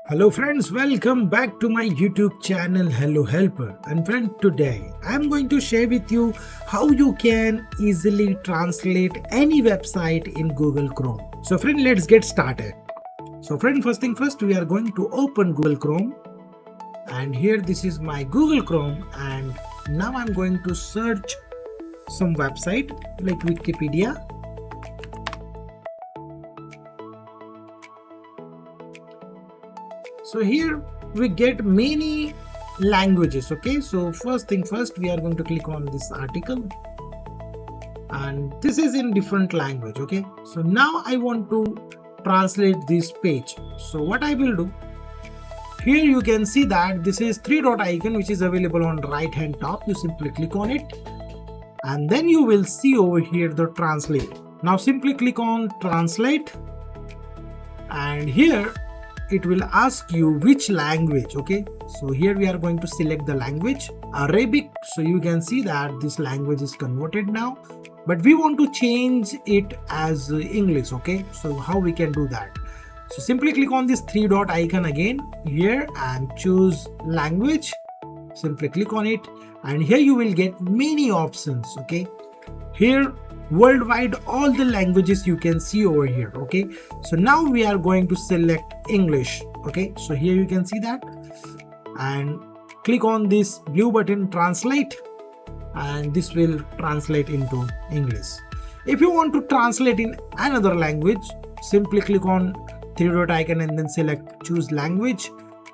Hello friends, welcome back to my YouTube channel Hello Helper. And friend, today I am going to share with you how you can easily translate any website in Google Chrome. So friend, let's get started. So friend, first thing first, we are going to open Google Chrome, and here this is my Google Chrome, and now I'm going to search some website like Wikipedia. So here we get many languages. Okay, so first thing first, we are going to click on this article, and this is in different language. Okay, so now I want to translate this page. So what I will do, here you can see that this is three dot icon which is available on right hand top. You simply click on it, and then you will see over here the translate. Now simply click on translate, and here it will ask you which language. Okay, so here we are going to select the language Arabic. So you can see that this language is converted now, but we want to change it as English. Okay, so how we can do that? So simply click on this three dot icon again here and choose language. Simply click on it, and here you will get many options. Okay, here worldwide all the languages you can see over here. Okay, so now we are going to select English. Okay, so here you can see that, and click on this blue button translate, and this will translate into English. If you want to translate in another language, simply click on three dot icon and then select choose language,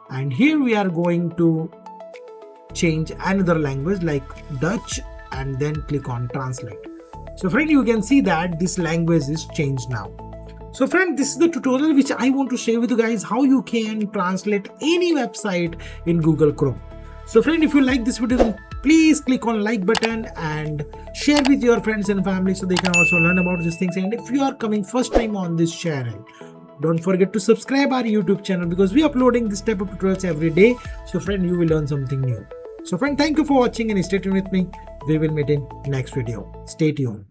and here we are going to change another language like Dutch, and then click on translate. So friend, you can see that this language is changed now. So friend, this is the tutorial which I want to share with you guys how you can translate any website in Google Chrome. So friend, if you like this video, then please click on like button and share with your friends and family so they can also learn about these things. And if you are coming first time on this channel, don't forget to subscribe our YouTube channel because we are uploading this type of tutorials every day. So friend, you will learn something new. So friend, thank you for watching and stay tuned with me. We will meet in next video. Stay tuned.